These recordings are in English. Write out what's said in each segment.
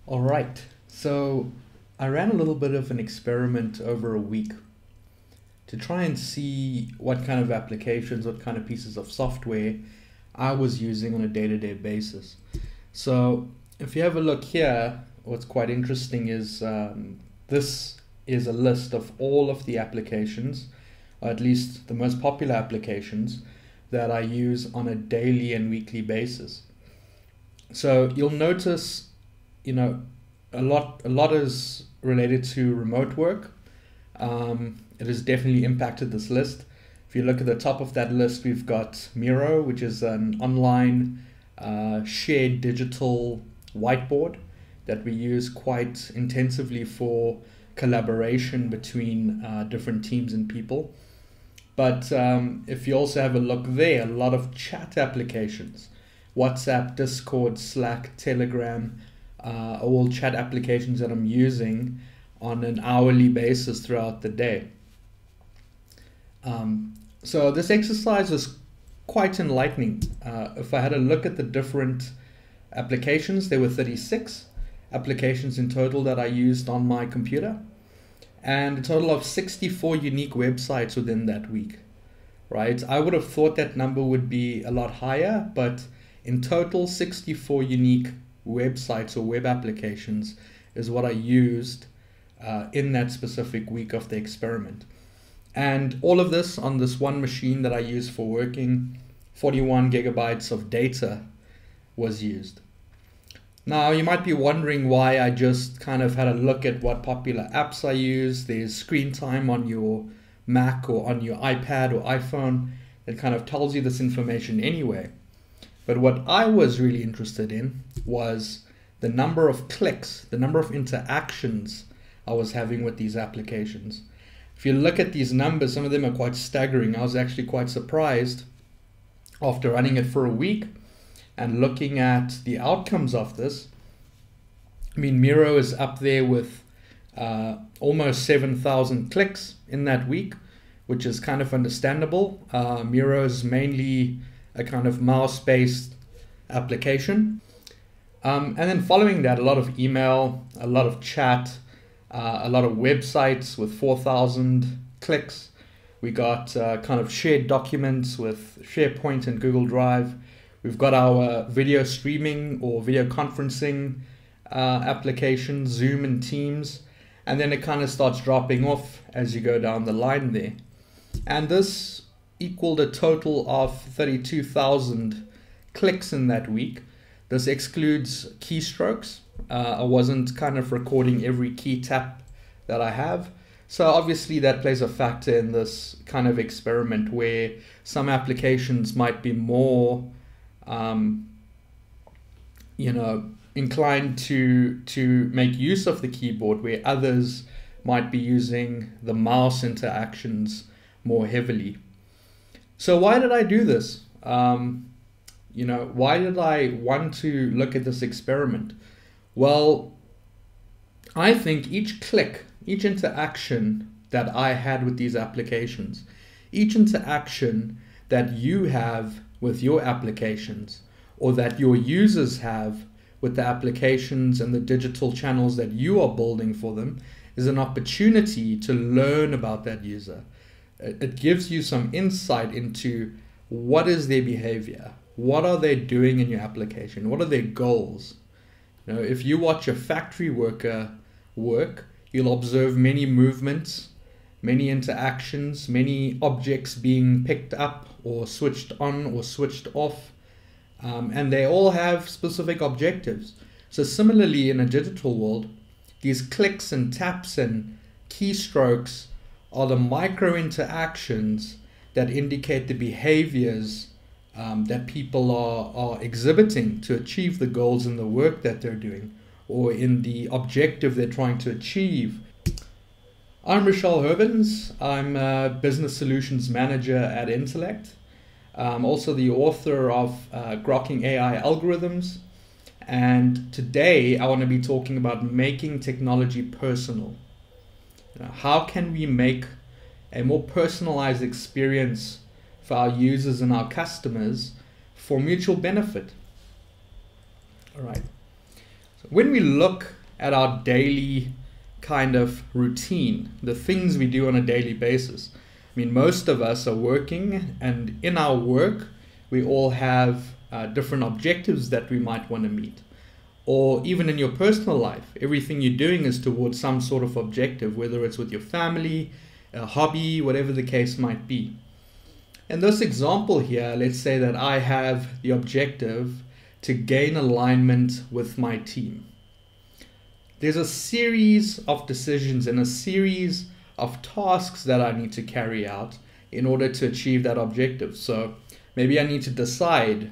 All right, so I ran a little bit of an experiment over a week to try and see what kind of applications, what kind of pieces of software I was using on a day-to-day basis. So if you have a look here, what's quite interesting is this is a list of all of the applications, or at least the most popular applications that I use on a daily and weekly basis. So you'll notice, a lot is related to remote work. It has definitely impacted this list. If you look at the top of that list, we've got Miro, which is an online shared digital whiteboard that we use quite intensively for collaboration between different teams and people. But if you also have a look there, a lot of chat applications, WhatsApp, Discord, Slack, Telegram, are all chat applications that I'm using on an hourly basis throughout the day. So this exercise was quite enlightening. If I had a look at the different applications, there were 36 applications in total that I used on my computer, and a total of 64 unique websites within that week, right? I would have thought that number would be a lot higher, but in total, 64 unique websites or web applications is what I used in that specific week of the experiment. And all of this on this one machine that I use for working. 41 gigabytes of data was used. Now you might be wondering why I just kind of had a look at what popular apps I use. There's screen time on your Mac or on your iPad or iPhone that kind of tells you this information anyway. But what I was really interested in was the number of clicks, the number of interactions I was having with these applications. If you look at these numbers, some of them are quite staggering. I was actually quite surprised after running it for a week and looking at the outcomes of this. I mean, Miro is up there with almost 7,000 clicks in that week, which is kind of understandable. Miro is mainly a kind of mouse-based application. And then following that, a lot of email, a lot of chat, a lot of websites with 4,000 clicks. We got kind of shared documents with SharePoint and Google Drive. We've got our video streaming or video conferencing applications, Zoom and Teams. And then it kind of starts dropping off as you go down the line there. And this equaled a total of 32,000 clicks in that week. This excludes keystrokes. I wasn't kind of recording every key tap that I have. So obviously that plays a factor in this kind of experiment where some applications might be more, inclined to make use of the keyboard, where others might be using the mouse interactions more heavily. So why did I do this? Why did I want to look at this experiment? Well, I think each click, each interaction that I had with these applications, each interaction that you have with your applications, or that your users have with the applications and the digital channels that you are building for them, is an opportunity to learn about that user. It gives you some insight into what is their behavior, what are they doing in your application, what are their goals. If you watch a factory worker work, you'll observe many movements, many interactions, many objects being picked up or switched on or switched off, and they all have specific objectives. So similarly, in a digital world, these clicks and taps and keystrokes are the micro interactions that indicate the behaviors that people are exhibiting to achieve the goals in the work that they're doing or in the objective they're trying to achieve. I'm Rishal Hurbans. I'm a Business Solutions Manager at Intellect. I'm also the author of Grokking AI Algorithms. And today I want to be talking about making technology personal. How can we make a more personalized experience for our users and our customers for mutual benefit? All right. So when we look at our daily kind of routine, the things we do on a daily basis. I mean, most of us are working, and in our work, we all have different objectives that we might want to meet. Or even in your personal life, everything you're doing is towards some sort of objective, whether it's with your family, a hobby, whatever the case might be. In this example here, let's say that I have the objective to gain alignment with my team. There's a series of decisions and a series of tasks that I need to carry out in order to achieve that objective. So maybe I need to decide,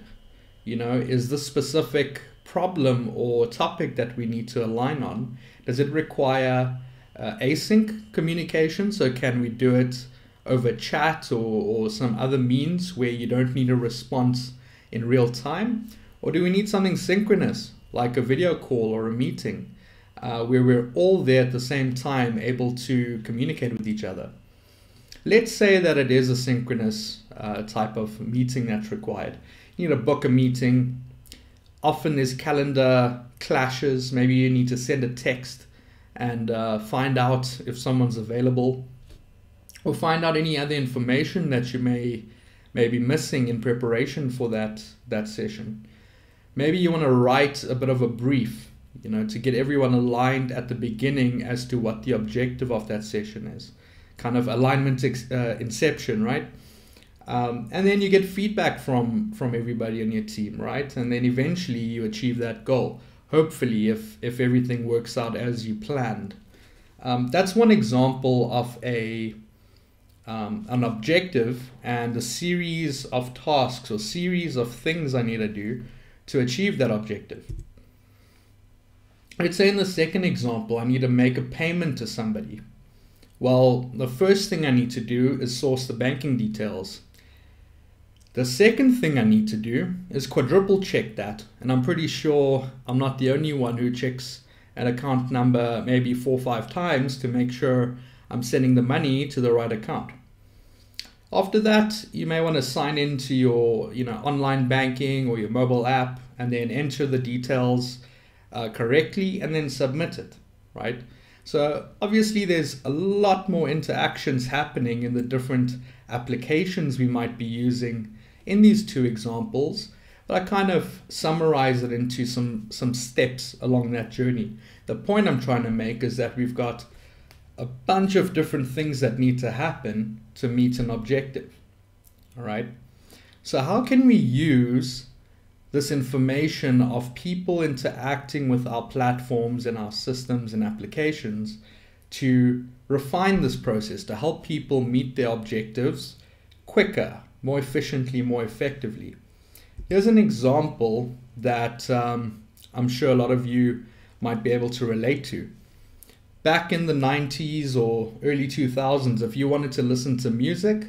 is this specific problem or topic that we need to align on, does it require async communication? So can we do it over chat or some other means where you don't need a response in real time? Or do we need something synchronous, like a video call or a meeting, where we're all there at the same time, able to communicate with each other? Let's say that it is a synchronous type of meeting that's required. You need to book a meeting. Often there's calendar clashes. Maybe you need to send a text and find out if someone's available, or find out any other information that you may be missing in preparation for that session. Maybe you want to write a bit of a brief, to get everyone aligned at the beginning as to what the objective of that session is. Kind of alignment inception, right? And then you get feedback from everybody on your team, right? And then eventually you achieve that goal, hopefully, if everything works out as you planned. That's one example of an objective and a series of tasks or series of things I need to do to achieve that objective. Let's say in the second example, I need to make a payment to somebody. Well, the first thing I need to do is source the banking details. The second thing I need to do is quadruple check that. And I'm pretty sure I'm not the only one who checks an account number maybe 4 or 5 times to make sure I'm sending the money to the right account. After that, you may want to sign into your online banking or your mobile app and then enter the details correctly and then submit it, right? So obviously there's a lot more interactions happening in the different applications we might be using in these 2 examples, but I kind of summarize it into some steps along that journey. The point I'm trying to make is that we've got a bunch of different things that need to happen to meet an objective, all right? So how can we use this information of people interacting with our platforms and our systems and applications to refine this process, to help people meet their objectives quicker, more efficiently, more effectively? Here's an example that I'm sure a lot of you might be able to relate to. Back in the 90s or early 2000s, if you wanted to listen to music,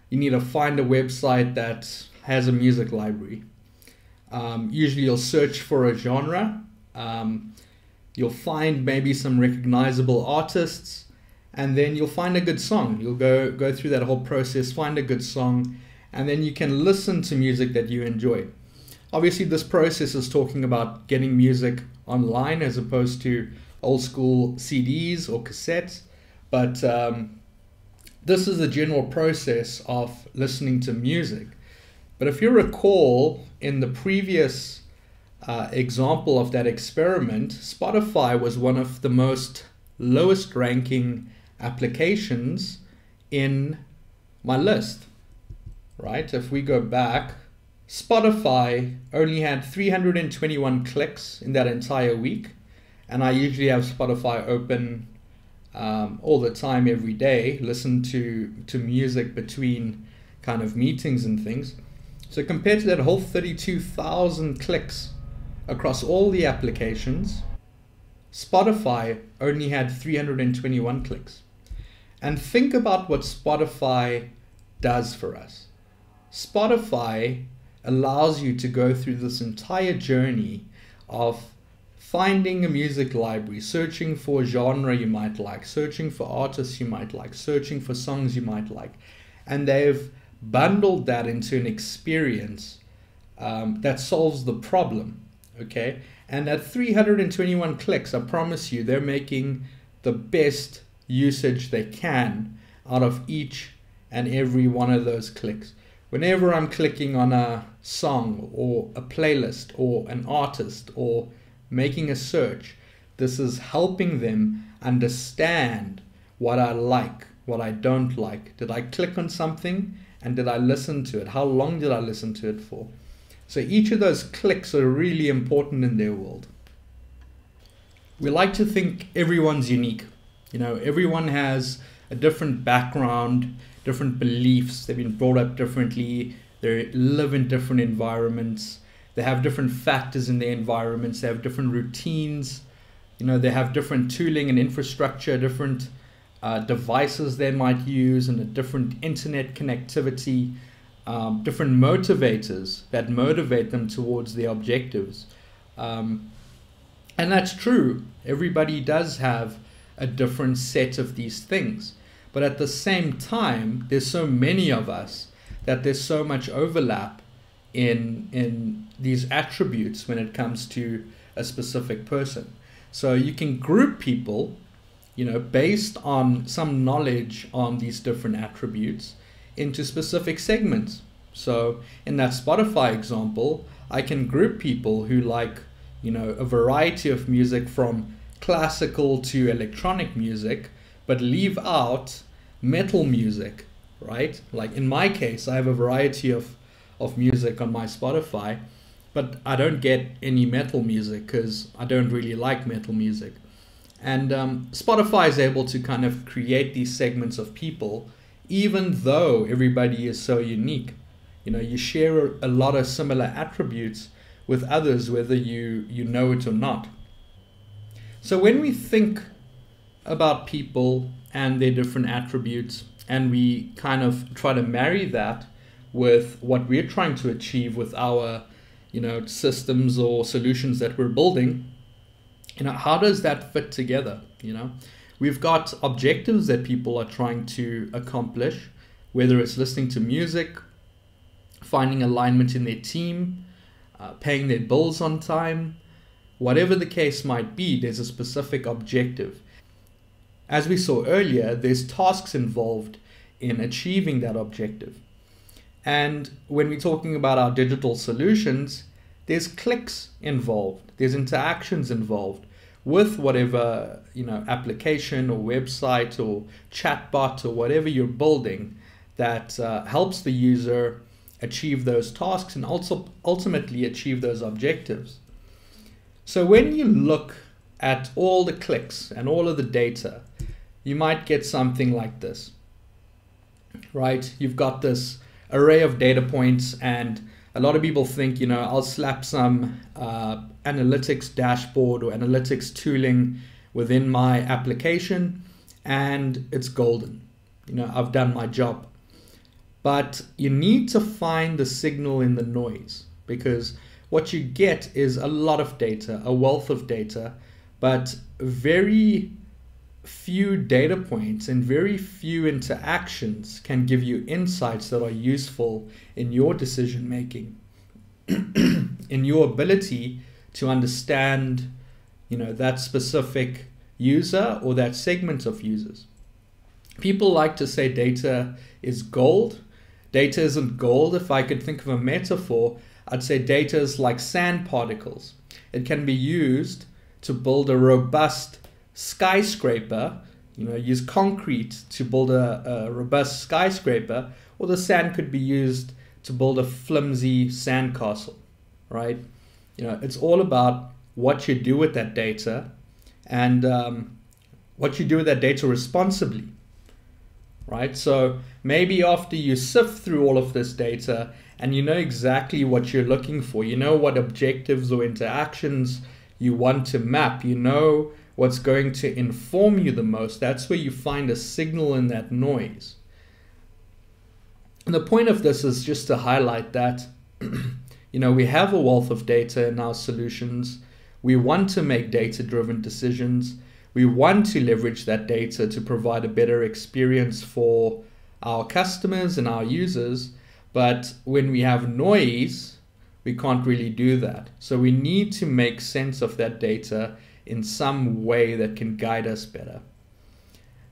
you need to find a website that has a music library. Usually you'll search for a genre. You'll find maybe some recognizable artists, and then you'll find a good song. You'll go through that whole process, find a good song, and then you can listen to music that you enjoy. Obviously, this process is talking about getting music online as opposed to old school CDs or cassettes, but this is the general process of listening to music. But if you recall, in the previous example of that experiment, Spotify was one of the most lowest ranking applications in my list, right? If we go back, Spotify only had 321 clicks in that entire week. And I usually have Spotify open all the time, every day, listen to music between kind of meetings and things. So compared to that whole 32,000 clicks across all the applications, Spotify only had 321 clicks. And think about what Spotify does for us. Spotify allows you to go through this entire journey of finding a music library, searching for a genre you might like, searching for artists you might like, searching for songs you might like. And they've bundled that into an experience that solves the problem, okay? And at 321 clicks, I promise you, they're making the best usage they can out of each and every one of those clicks. Whenever I'm clicking on a song or a playlist or an artist or making a search, this is helping them understand what I like, what I don't like. Did I click on something and did I listen to it? How long did I listen to it for? So each of those clicks are really important in their world. We like to think everyone's unique. You know, everyone has a different background, different beliefs. They've been brought up differently. They live in different environments. They have different factors in their environments. They have different routines. You know, they have different tooling and infrastructure, different devices they might use, and a different internet connectivity, different motivators that motivate them towards their objectives. And that's true. Everybody does have a different set of these things. But at the same time, there's so many of us that there's so much overlap in these attributes when it comes to a specific person. So you can group people, you know, based on some knowledge on these different attributes into specific segments. So in that Spotify example, I can group people who like, you know, a variety of music from classical to electronic music, but leave out metal music, right? Like in my case, I have a variety of music on my Spotify, but I don't get any metal music because I don't really like metal music. And Spotify is able to kind of create these segments of people, even though everybody is so unique. You know, you share a lot of similar attributes with others, whether you know it or not. So when we think about people and their different attributes, and we kind of try to marry that with what we're trying to achieve with our, you know, systems or solutions that we're building, you know, how does that fit together? You know, we've got objectives that people are trying to accomplish, whether it's listening to music, finding alignment in their team, paying their bills on time, whatever the case might be, there's a specific objective. As we saw earlier, there's tasks involved in achieving that objective. And when we're talking about our digital solutions, there's clicks involved, there's interactions involved with whatever, you know, application or website or chatbot or whatever you're building that helps the user achieve those tasks and also ultimately achieve those objectives. So when you look at all the clicks and all of the data, you might get something like this, right? You've got this array of data points, and a lot of people think, you know, I'll slap some analytics dashboard or analytics tooling within my application and it's golden. You know, I've done my job. But you need to find the signal in the noise, because what you get is a lot of data, a wealth of data, but very few data points and very few interactions can give you insights that are useful in your decision making, in your ability to understand, you know, that specific user or that segment of users. People like to say data is gold. Data isn't gold. If I could think of a metaphor, I'd say data is like sand particles. It can be used to build a robust skyscraper, you know, use concrete to build a robust skyscraper, or the sand could be used to build a flimsy sandcastle, right? You know, it's all about what you do with that data and what you do with that data responsibly, right? So maybe after you sift through all of this data and you know exactly what you're looking for, you know what objectives or interactions you want to map, you know what's going to inform you the most, that's where you find a signal in that noise. And the point of this is just to highlight that, you know, we have a wealth of data in our solutions. We want to make data-driven decisions. We want to leverage that data to provide a better experience for our customers and our users. But when we have noise, we can't really do that. So we need to make sense of that data in some way that can guide us better.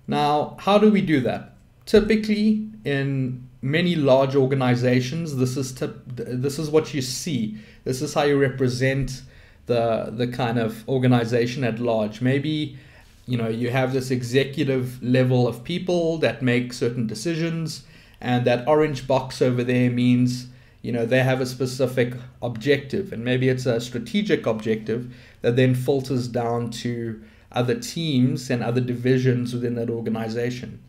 Now, how do we do that? Typically, in many large organizations, this is what you see. This is how you represent the kind of organization at large. Maybe you have this executive level of people that make certain decisions, and that orange box over there means they have a specific objective, and maybe it's a strategic objective that then filters down to other teams and other divisions within that organization.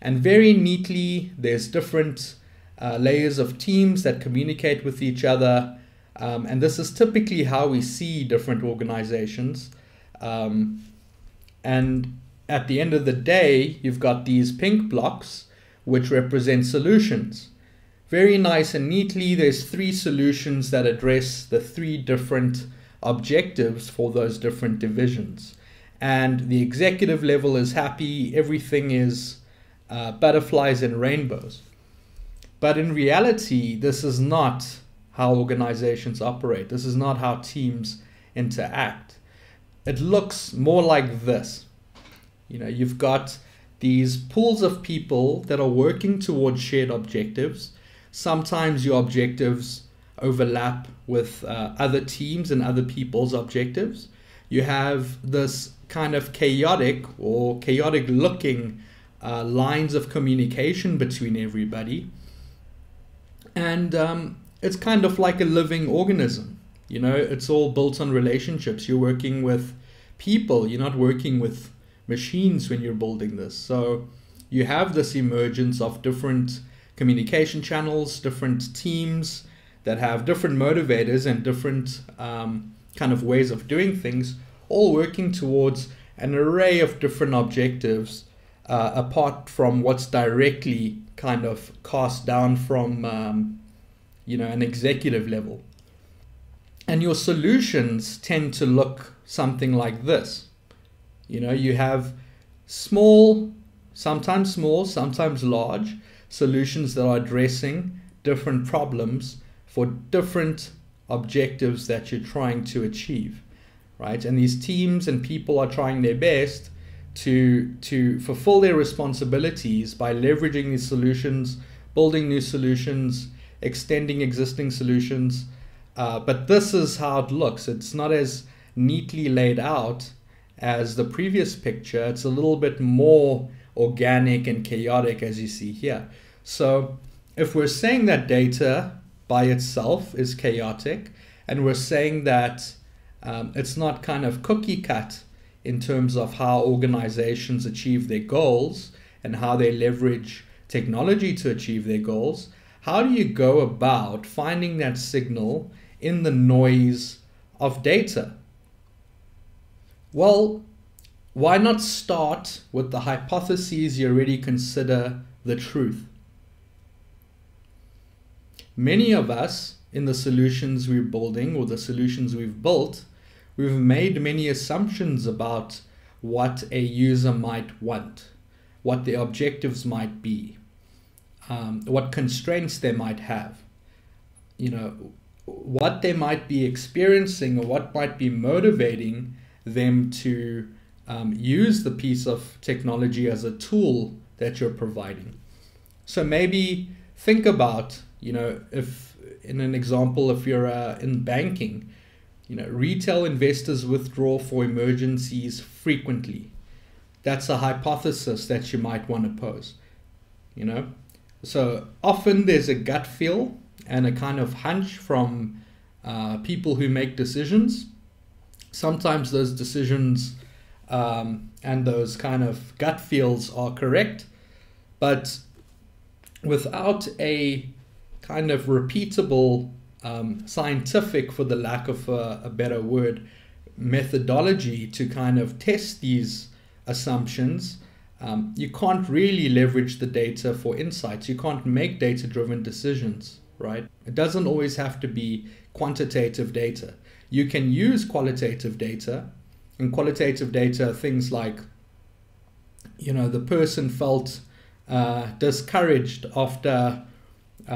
And very neatly, there's different layers of teams that communicate with each other. And this is typically how we see different organizations. And at the end of the day, you've got these pink blocks, which represent solutions. Very nice and neatly, there's 3 solutions that address the 3 different objectives for those different divisions. And the executive level is happy, everything is butterflies and rainbows. But in reality, this is not how organizations operate. This is not how teams interact. It looks more like this. You've got these pools of people that are working towards shared objectives. Sometimes your objectives overlap with other teams and other people's objectives. You have this kind of chaotic looking lines of communication between everybody. And it's kind of like a living organism. It's all built on relationships. You're working with people. You're not working with machines when you're building this. So you have this emergence of different communication channels, different teams that have different motivators and different kind of ways of doing things, all working towards an array of different objectives, apart from what's directly kind of cast down from an executive level. And your solutions tend to look something like this. You have small, sometimes large solutions that are addressing different problems for different objectives that you're trying to achieve, right? And these teams and people are trying their best to fulfill their responsibilities by leveraging these solutions, building new solutions, extending existing solutions. But this is how it looks. It's not as neatly laid out as the previous picture. It's a little bit more organic and chaotic, as you see here. So if we're saying that data by itself is chaotic, and we're saying that it's not kind of cookie cut in terms of how organizations achieve their goals and how they leverage technology to achieve their goals, how do you go about finding that signal in the noise of data? Well, why not start with the hypotheses you already consider the truth? Many of us in the solutions we're building or the solutions we've built, we've made many assumptions about what a user might want, what their objectives might be, what constraints they might have, what they might be experiencing or what might be motivating them to use the piece of technology as a tool that you're providing. So maybe think about, if in an example, if you're in banking, retail investors withdraw for emergencies frequently. That's a hypothesis that you might want to pose, So often there's a gut feel and a kind of hunch from people who make decisions. Sometimes those decisions and those kind of gut feels are correct, but without a kind of repeatable scientific, for the lack of a better word, methodology to kind of test these assumptions, you can't really leverage the data for insights. You can't make data-driven decisions, right? It doesn't always have to be quantitative data. You can use qualitative data, and qualitative data, things like, the person felt discouraged after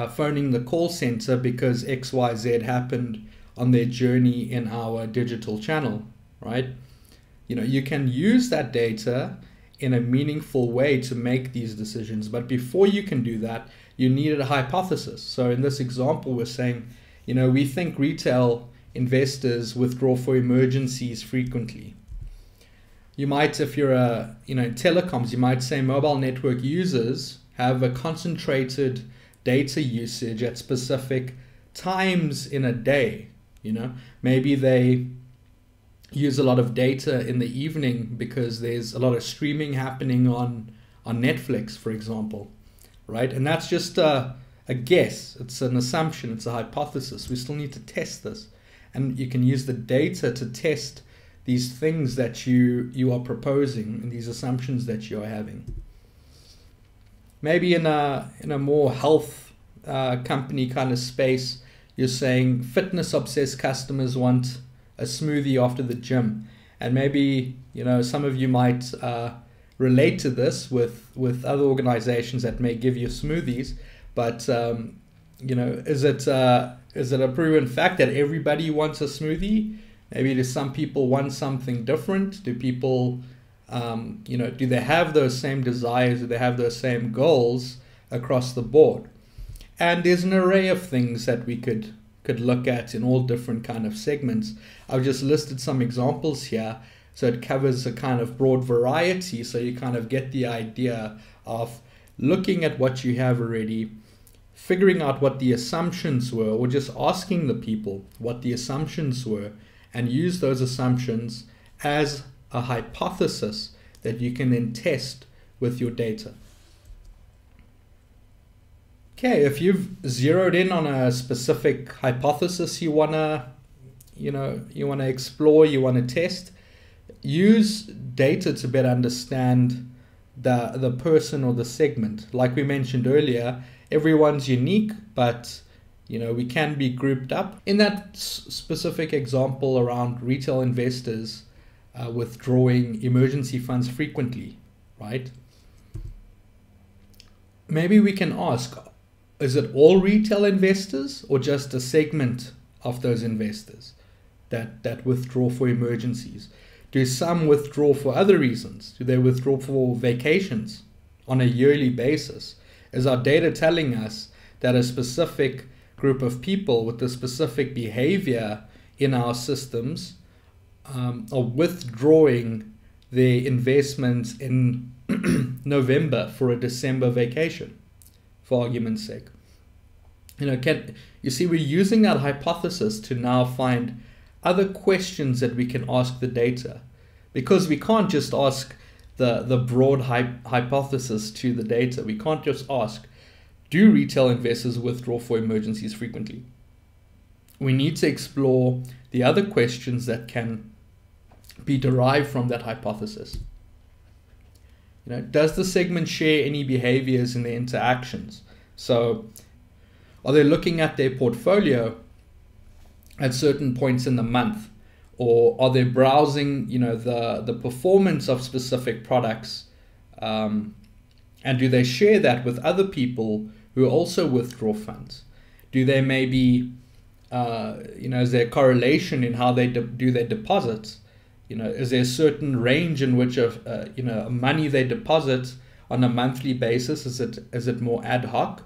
phoning the call center because XYZ happened on their journey in our digital channel, right? You can use that data in a meaningful way to make these decisions. But before you can do that, you needed a hypothesis. So in this example, we're saying, we think retail investors withdraw for emergencies frequently. You might, if you're telecoms, you might say mobile network users have a concentrated data usage at specific times in a day. Maybe they use a lot of data in the evening because there's a lot of streaming happening on Netflix, for example, right? And that's just a guess. It's an assumption. It's a hypothesis. We still need to test this. And you can use the data to test these things that you are proposing and these assumptions that you are having. Maybe in a more health company kind of space, you're saying fitness-obsessed customers want a smoothie after the gym. And maybe, some of you might relate to this with other organizations that may give you smoothies. But, is it a proven fact that everybody wants a smoothie? Maybe do some people want something different? Do people, do they have those same desires? Do they have those same goals across the board? And there's an array of things that we could look at in all different kind of segments. I've just listed some examples here, so it covers a kind of broad variety, so you kind of get the idea of looking at what you have already, figuring out what the assumptions were, or just asking the people what the assumptions were, and use those assumptions as a hypothesis that you can then test with your data. Okay, if you've zeroed in on a specific hypothesis you wanna explore, you wanna test, use data to better understand the person or the segment. Like we mentioned earlier, everyone's unique, but we can be grouped up. In that specific example around retail investors withdrawing emergency funds frequently, right? Maybe we can ask, is it all retail investors or just a segment of those investors that withdraw for emergencies? Do some withdraw for other reasons? Do they withdraw for vacations on a yearly basis? Is our data telling us that a specific group of people with a specific behavior in our systems are withdrawing their investments in November for a December vacation, for argument's sake? You see, we're using that hypothesis to now find other questions that we can ask the data, because we can't just ask the broad hypothesis to the data. We can't just ask, do retail investors withdraw for emergencies frequently? We need to explore the other questions that can be derived from that hypothesis. Does the segment share any behaviors in their interactions? So are they looking at their portfolio at certain points in the month? Or are they browsing, the performance of specific products? And do they share that with other people who also withdraw funds? Do they maybe, is there a correlation in how they do their deposits? Is there a certain range in which money they deposit on a monthly basis? Is it more ad hoc?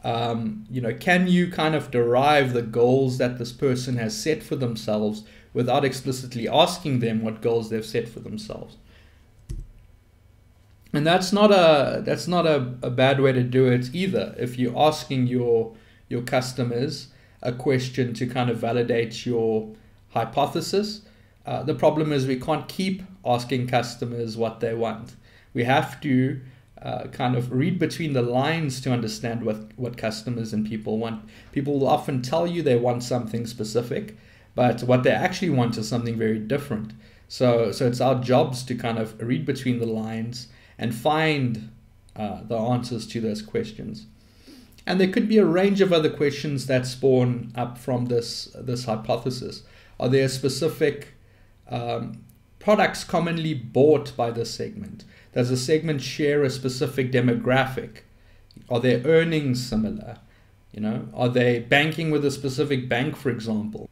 Can you kind of derive the goals that this person has set for themselves without explicitly asking them what goals they've set for themselves? And that's not a bad way to do it either. If you're asking your customers a question to kind of validate your hypothesis, the problem is we can't keep asking customers what they want. We have to kind of read between the lines to understand what customers and people want. People will often tell you they want something specific, but what they actually want is something very different. So it's our jobs to kind of read between the lines and find the answers to those questions. And there could be a range of other questions that spawn up from this hypothesis. Are there specific products commonly bought by this segment? Does the segment share a specific demographic? Are their earnings similar? You know, are they banking with a specific bank, for example?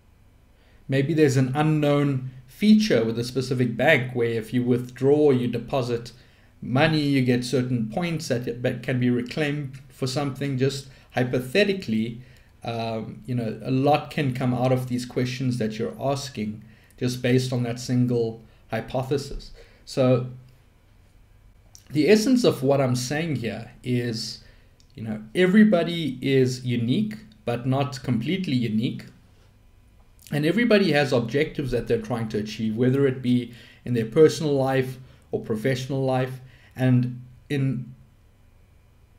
Maybe there's an unknown feature with a specific bank where if you withdraw or you deposit money, you get certain points that can be reclaimed for something. Just hypothetically, you know, a lot can come out of these questions that you're asking just based on that single hypothesis. So the essence of what I'm saying here is, you know, everybody is unique, but not completely unique. And everybody has objectives that they're trying to achieve, whether it be in their personal life or professional life. And in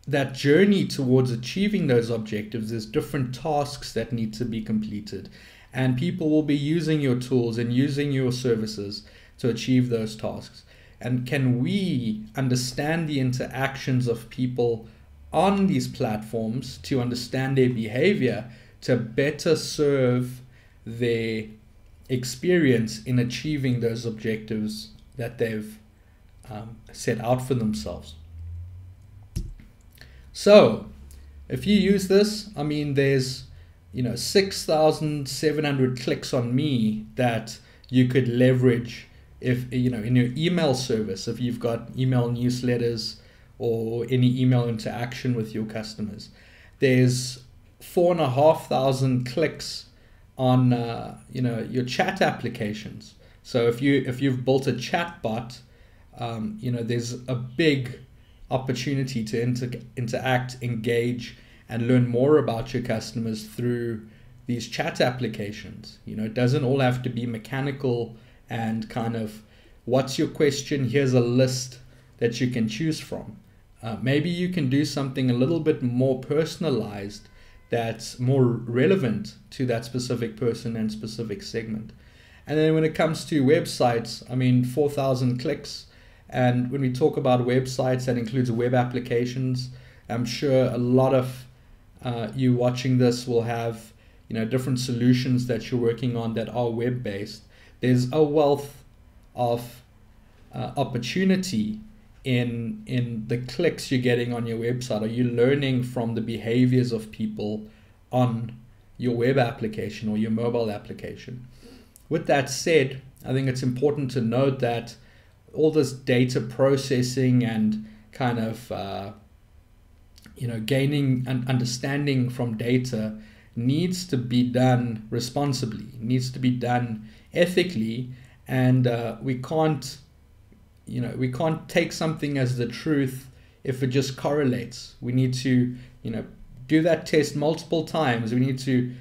that journey towards achieving those objectives, there's different tasks that need to be completed. And people will be using your tools and using your services to achieve those tasks. And can we understand the interactions of people on these platforms to understand their behavior to better serve their experience in achieving those objectives that they've set out for themselves? So if you use this, I mean, there's, you know, 6,700 clicks on me that you could leverage if, you know, in your email service, if you've got email newsletters or any email interaction with your customers. There's 4,500 clicks on you know, your chat applications. So if you've built a chat bot, you know, there's a big opportunity to interact, engage, and learn more about your customers through these chat applications. You know, it doesn't all have to be mechanical and kind of, what's your question? Here's a list that you can choose from. Maybe you can do something a little bit more personalized that's more relevant to that specific person and specific segment. And then when it comes to websites, I mean, 4,000 clicks. And when we talk about websites, that includes web applications. I'm sure a lot of you watching this will have, you know, different solutions that you're working on that are web-based. There's a wealth of opportunity in the clicks you're getting on your website. Are you learning from the behaviors of people on your web application or your mobile application? With that said, I think it's important to note that all this data processing and kind of you know, gaining an understanding from data needs to be done responsibly, needs to be done ethically, and we can't take something as the truth if it just correlates. We need to, you know, do that test multiple times. We need to,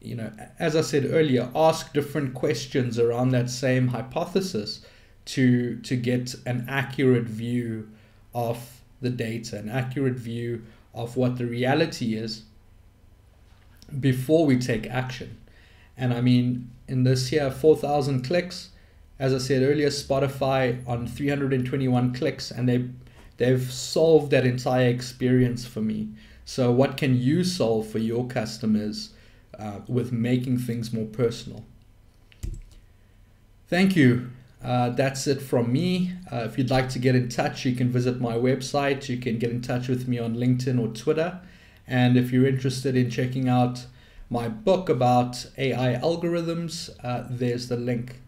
you know, as I said earlier, ask different questions around that same hypothesis to get an accurate view of the data, an accurate view of what the reality is before we take action. And I mean, in this here, 4,000 clicks, as I said earlier, Spotify on 321 clicks, and they've solved that entire experience for me. So what can you solve for your customers with making things more personal? Thank you. That's it from me. If you'd like to get in touch, you can visit my website. You can get in touch with me on LinkedIn or Twitter. And if you're interested in checking out my book about AI algorithms, there's the link